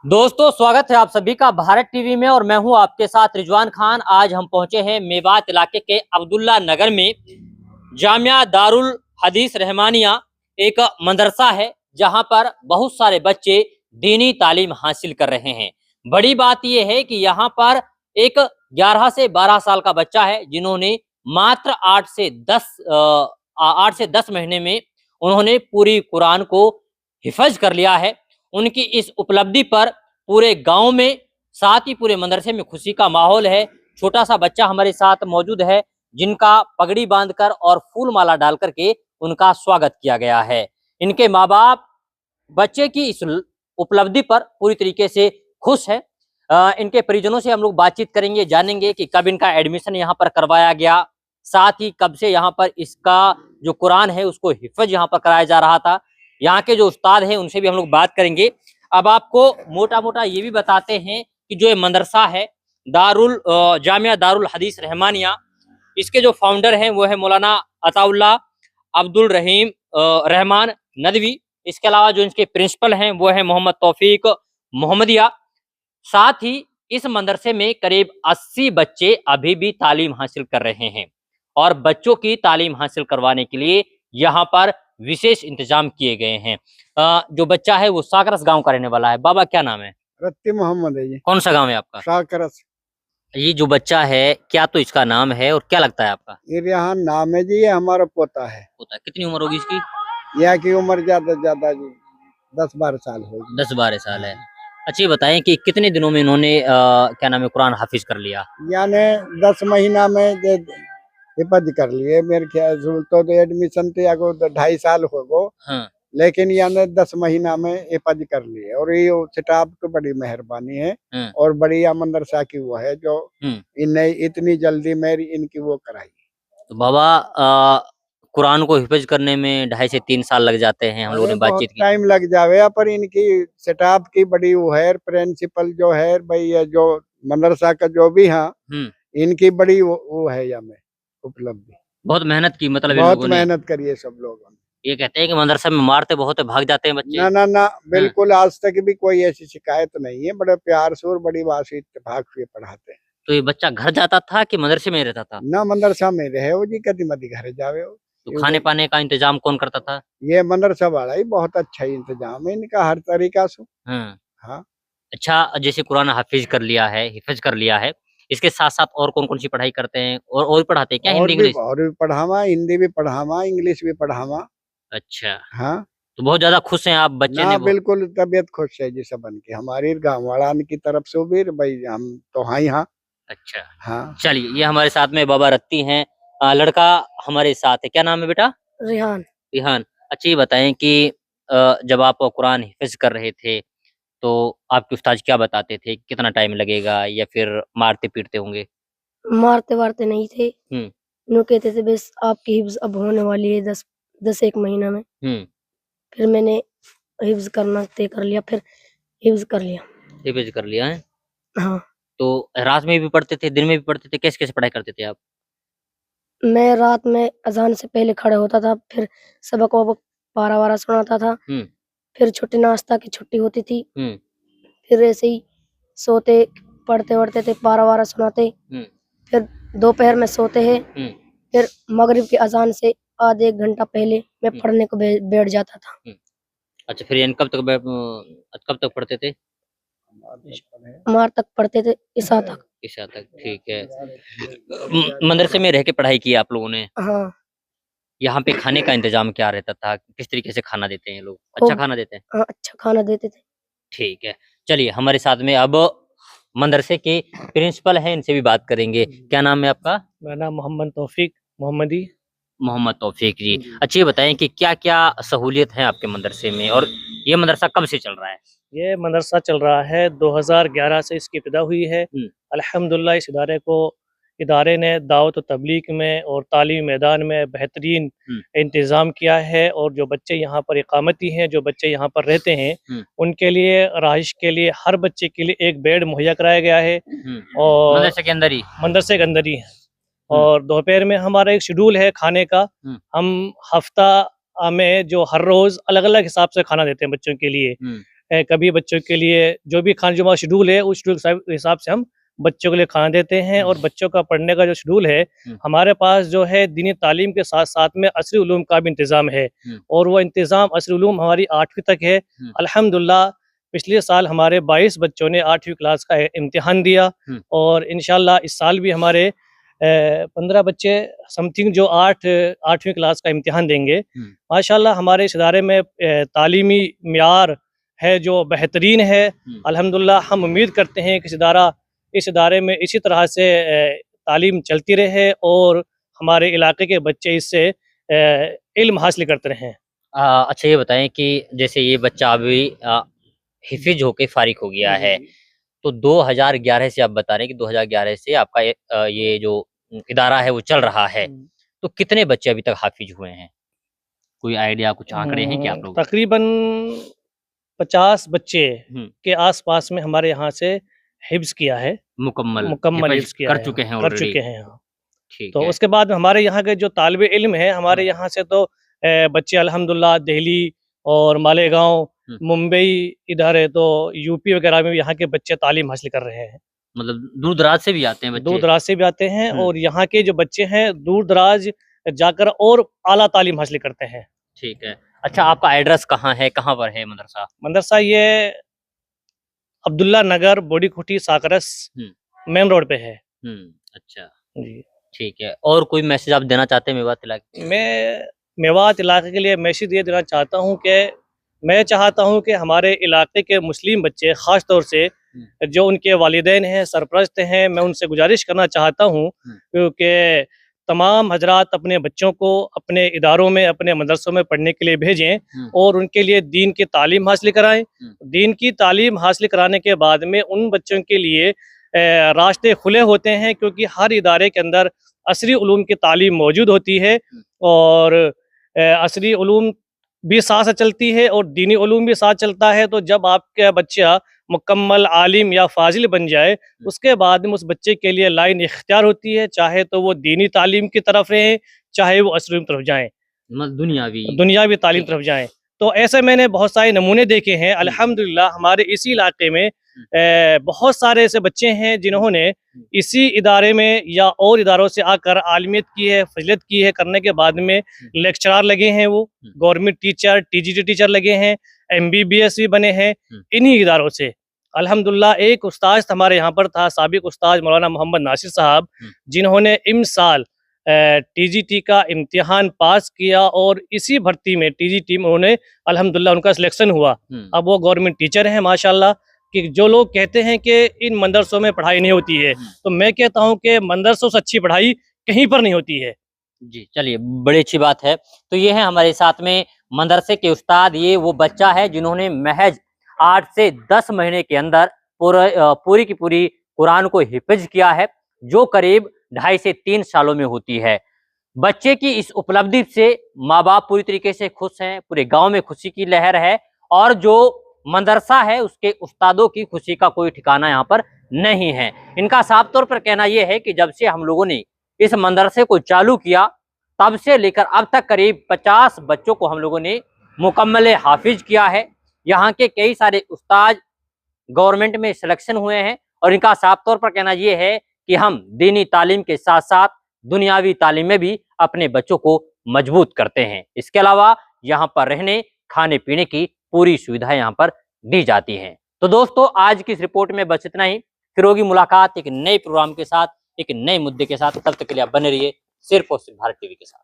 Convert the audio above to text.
दोस्तों, स्वागत है आप सभी का भारत टीवी में और मैं हूं आपके साथ रिजवान खान। आज हम पहुंचे हैं मेवात इलाके के अब्दुल्ला नगर में। जामिया दारुल हदीस रहमानिया एक मदरसा है जहां पर बहुत सारे बच्चे दीनी तालीम हासिल कर रहे हैं। बड़ी बात यह है कि यहां पर एक 11 से 12 साल का बच्चा है जिन्होंने मात्र 8 से 10 महीने में उन्होंने पूरी कुरान को हिफज कर लिया है। उनकी इस उपलब्धि पर पूरे गांव में, साथ ही पूरे मदरसे में खुशी का माहौल है। छोटा सा बच्चा हमारे साथ मौजूद है जिनका पगड़ी बांधकर और फूल माला डाल करके उनका स्वागत किया गया है। इनके माँ बाप बच्चे की इस उपलब्धि पर पूरी तरीके से खुश है। इनके परिजनों से हम लोग बातचीत करेंगे, जानेंगे कि कब इनका एडमिशन यहाँ पर करवाया गया, साथ ही कब से यहाँ पर इसका जो कुरान है उसको हिफज यहाँ पर कराया जा रहा था। यहाँ के जो उस्ताद हैं उनसे भी हम लोग बात करेंगे। अब आपको मोटा मोटा ये भी बताते हैं कि जो ये मदरसा है जामिया दारुल हदीस रहमानिया, इसके जो फाउंडर हैं वो है मौलाना अताउल्ला अब्दुल रहीम रहमान नदवी। इसके अलावा जो इनके प्रिंसिपल हैं वो है मोहम्मद तौफीक मोहम्मदिया। साथ ही इस मदरसे में करीब 80 बच्चे अभी भी तालीम हासिल कर रहे हैं और बच्चों की तालीम हासिल करवाने के लिए यहाँ पर विशेष इंतजाम किए गए हैं। जो बच्चा है वो साकरस गांव का रहने वाला है। बाबा, क्या नाम है? रत्ती मोहम्मद है। ये कौन सा गांव है आपका? साकरस। ये जो बच्चा है, क्या तो इसका नाम है और क्या लगता है आपका? ये यहाँ नाम है जी, ये हमारा पोता है। पोता। कितनी उम्र होगी इसकी? यहाँ की उम्र ज्यादा जी 10-12 साल होगी। 10-12 साल है। अच्छा, ये बताएं कि कितने दिनों में इन्होंने क्या नाम है कुरान हाफिज कर लिया? यानी 10 महीना में हिफज कर लिए मेरे ख्याल से। तो एडमिशन तो या 2.5 साल हो गो, हाँ। लेकिन यानी 10 महीना में हिफज कर लिए। और ये स्टाफ की बड़ी मेहरबानी है हाँ। और बढ़िया मदरसा की वो है जो इन्हें इतनी जल्दी मेरी इनकी वो कराई। तो बाबा, कुरान को हिफज करने में 2.5 से 3 साल लग जाते हैं। हम लोगों ने बातचीत की, टाइम लग जावे, पर इनकी स्टाफ की बड़ी वो है। प्रिंसिपल जो है भाई, ये जो मदरसा का जो भी है, इनकी बड़ी वो है या में उपलब्धि। बहुत मेहनत की, मतलब बहुत मेहनत करी है सब लोगों ने। ये कहते हैं कि मदरसा में मारते बहुत है, भाग जाते हैं बच्चे। ना बिल्कुल, आज तक भी कोई ऐसी शिकायत नहीं है। बड़े प्यार से और बड़ी बात से इत्तेफाक से पढ़ाते हैं। तो ये बच्चा घर जाता था कि मदरसे में रहता था? ना मदरसा में रहे हो जी, कदी मदी घर जावे हो। तो खाने पाने का इंतजाम कौन करता था? ये मदरसा वाला ही बहुत अच्छा इंतजाम है इनका हर तरीका से। हाँ। अच्छा, जैसे कुरान हाफिज कर लिया है, हिफज कर लिया है, इसके साथ साथ और कौन कौन सी पढ़ाई करते हैं और भी पढ़ाते हैं क्या? हिंदी इंग्लिश? और भी पढ़ावा, हिंदी भी पढ़ावा, इंग्लिश भी पढ़ावा। अच्छा। हाँ। तो बहुत ज्यादा खुश हैं आप बच्चे ना ने? बिल्कुल तबीयत खुश है जी सबन की, हमारी गाँव वाला की तरफ से भी भाई, हम तो हाँ ही हाँ। अच्छा। हाँ। चलिए, ये हमारे साथ में बाबा रत्ती हैं। लड़का हमारे साथ है, क्या नाम है बेटा? रिहान। रिहान। अच्छा, ये बताएं कि जब आप कुरान हिफज कर रहे थे तो आपके उस्ताद क्या बताते थे? कितना टाइम लगेगा या फिर मारते पीटते होंगे? मारते वारते नहीं थे। यूँ कहते थे बस आपकी हिफ्ज अब होने वाली है 10 एक महीना में। फिर मैंने हिफ्ज करना तय कर लिया, फिर हिफ्ज कर लिया। हिफज कर लिया है? हाँ। तो रात में भी पढ़ते थे, दिन में भी पढ़ते थे? कैसे कैसे पढ़ाई करते थे आप? मैं रात में अजान से पहले खड़ा होता था, फिर सबक वबक पारा वारा सुनाता था। फिर छुट्टी, नाश्ता की छुट्टी होती थी। फिर ऐसे ही सोते, पढ़ते वढ़ते थे, पारा वारा सुनाते। फिर दोपहर में सोते हैं। फिर मगरिब की अजान से आधे 1 घंटा पहले मैं पढ़ने को बैठ जाता था। अच्छा, फिर कब तक पढ़ते थे? मार तक पढ़ते थे, ईशा तक। ईशा तक, ठीक है। मदरसे में रह के पढ़ाई की आप लोगों ने? हाँ। यहाँ पे खाने का इंतजाम क्या रहता था? किस तरीके से खाना देते हैं ये लोग? अच्छा खाना देते हैं? हाँ, अच्छा खाना देते थे। ठीक है। चलिए, हमारे साथ में अब मदरसे के प्रिंसिपल हैं, इनसे भी बात करेंगे। क्या नाम है आपका? मेरा नाम मोहम्मद तौफीक मोहम्मदी। मोहम्मद तौफीक जी। अच्छा, ये बताएं कि क्या क्या सहूलियत है आपके मदरसे में और ये मदरसा कब से चल रहा है? ये मदरसा चल रहा है 2011 से इसकी इब्तिदा हुई है। अल्हम्दुलिल्लाह इस इदारे ने दावत तबलीग में और तालीम मैदान में बेहतरीन इंतज़ाम किया है। और जो बच्चे यहाँ पर इकामती हैं, जो बच्चे यहाँ पर रहते हैं, उनके लिए रहाइश के लिए हर बच्चे के लिए एक बेड मुहैया कराया गया है। और मदरसे के अंदर ही और दोपहर में हमारा एक शेड्यूल है खाने का। हम हफ्ता में जो हर रोज अलग अलग हिसाब से खाना देते हैं बच्चों के लिए। कभी बच्चों के लिए जो भी खाना जो शेड्यूल है उस शेड्यूल के हिसाब से हम बच्चों के लिए खाना देते हैं। और बच्चों का पढ़ने का जो शेड्यूल है, हमारे पास जो है दीनी तालीम के साथ साथ में असरी उलूम का भी इंतज़ाम है, और वो इंतज़ाम असरी उलूम हमारी 8वीं तक है। अल्हम्दुलिल्लाह पिछले साल हमारे 22 बच्चों ने 8वीं क्लास का इम्तिहान दिया, और इंशाल्लाह इस साल भी हमारे 15 बच्चे समथिंग जो 8वीं क्लास का इम्तिहान देंगे। माशाल्लाह हमारे इस इदारे में तालीमी मियार है जो बेहतरीन है। अल्हम्दुलिल्लाह हम उम्मीद करते हैं कि इस इदारे में इसी तरह से तालीम चलती रहे और हमारे इलाके के बच्चे इससे इल्म हासिल करते रहें। अच्छा ये बताएं कि जैसे ये बच्चा अभी हिफिज होके फारिग हो गया है, तो 2011 से आप बता रहे हैं कि 2011 से आपका ये जो इदारा है वो चल रहा है, तो कितने बच्चे अभी तक हाफिज हुए हैं? कोई आइडिया, कुछ आंकड़े हैं क्या आप लोग? तकरीबन 50 बच्चे के आसपास में हमारे यहाँ से हिफ्ज किया है, मुकम्मल हिफ्ज कर चुके हैं, कर चुके हैं। ठीक तो है। उसके बाद हमारे यहाँ के जो तालिबे इल्म है, हमारे यहाँ से तो बच्चे अल्हम्दुलिल्लाह दिल्ली और मालेगांव, मुंबई इधर है, तो यूपी वगैरह में यहाँ के बच्चे तालीम हासिल कर रहे हैं। मतलब दूर दराज से भी आते हैं बच्चे? दूर दराज से भी आते हैं, और यहाँ के जो बच्चे हैं दूर दराज जाकर और आला तालीम हासिल करते हैं। ठीक है। अच्छा, आपका एड्रेस कहाँ है, कहाँ पर है मदरसा? मदरसा ये अब्दुल्ला नगर बोडी खुटी साकरस मेन रोड पे है। अच्छा जी, ठीक है। और कोई मैसेज आप देना चाहते हैं मेवात इलाके? मैं मेवात इलाके के लिए मैसेज ये देना चाहता हूँ कि मैं चाहता हूँ कि हमारे इलाके के मुस्लिम बच्चे, ख़ास तौर से जो उनके वालिदैन हैं, सरपरस्त हैं, मैं उनसे गुजारिश करना चाहता हूँ क्योंकि तमाम हजरात अपने बच्चों को अपने इदारों में, अपने मदरसों में पढ़ने के लिए भेजें और उनके लिए दीन की तालीम हासिल कराएं। दीन की तालीम हासिल कराने के बाद में उन बच्चों के लिए रास्ते खुले होते हैं, क्योंकि हर इदारे के अंदर असरी उलूम की तालीम मौजूद होती है, और असरी उलूम भी साथ चलती है और दीनी उलूम भी साथ चलता है। तो जब आपका बच्चा मुकम्मल आलिम या फाजिल बन जाए, उसके बाद में उस बच्चे के लिए लाइन इख्तियार होती है, चाहे तो वो दीनी तालीम की तरफ रहे, चाहे वो असरी तरफ जाएं, दुनियावी तालीम तरफ जाएं। तो ऐसे मैंने बहुत सारे नमूने देखे हैं। अल्हम्दुलिल्लाह हमारे इसी इलाके में बहुत सारे ऐसे बच्चे हैं जिन्होंने इसी इदारे में या और इदारों से आकर आलिमियत की है, फजलत की है, करने के बाद में लेक्चरार लगे हैं, वो गवर्नमेंट टीचर, टीजीटी टीचर लगे हैं, MBBS भी बने हैं इन्हीं इदारों से। अल्हम्दुलिल्लाह एक उस्ताद हमारे यहाँ पर था, साबिक उस्ताद मौलाना मोहम्मद नासिर साहब, जिन्होंने इमसाल TGT का इम्तिहान पास किया और इसी भर्ती में TGT में उन्होंने अल्हम्दुलिल्लाह उनका सिलेक्शन हुआ। अब वो गवर्नमेंट टीचर हैं माशाल्लाह। कि जो लोग कहते हैं कि इन मदरसों में पढ़ाई नहीं होती है, तो मैं कहता हूं कि मदरसों से अच्छी पढ़ाई कहीं पर नहीं होती है। जी चलिए, बड़ी अच्छी बात है। तो ये है हमारे साथ में मदरसे के उस्ताद। ये वो बच्चा है जिन्होंने महज 8 से 10 महीने के अंदर पूरी की पूरी कुरान को हिफ्ज किया है, जो करीब 2.5 से 3 सालों में होती है। बच्चे की इस उपलब्धि से माँ बाप पूरी तरीके से खुश हैं, पूरे गांव में खुशी की लहर है, और जो मदरसा है उसके उस्तादों की खुशी का कोई ठिकाना यहाँ पर नहीं है। इनका साफ तौर पर कहना यह है कि जब से हम लोगों ने इस मदरसे को चालू किया, तब से लेकर अब तक करीब 50 बच्चों को हम लोगों ने मुकम्मल हाफिज किया है। यहाँ के कई सारे उस्ताद गवर्नमेंट में सिलेक्शन हुए हैं, और इनका साफ तौर पर कहना यह है कि हम दीनी तालीम के साथ साथ दुनियावी तालीम में भी अपने बच्चों को मजबूत करते हैं। इसके अलावा यहाँ पर रहने, खाने पीने की पूरी सुविधाएं यहाँ पर दी जाती हैं। तो दोस्तों, आज की इस रिपोर्ट में बस इतना ही। फिर होगी मुलाकात एक नए प्रोग्राम के साथ, एक नए मुद्दे के साथ। तब तक के लिए आप बने रहिए सिर्फ और सिर्फ भारत टीवी के साथ।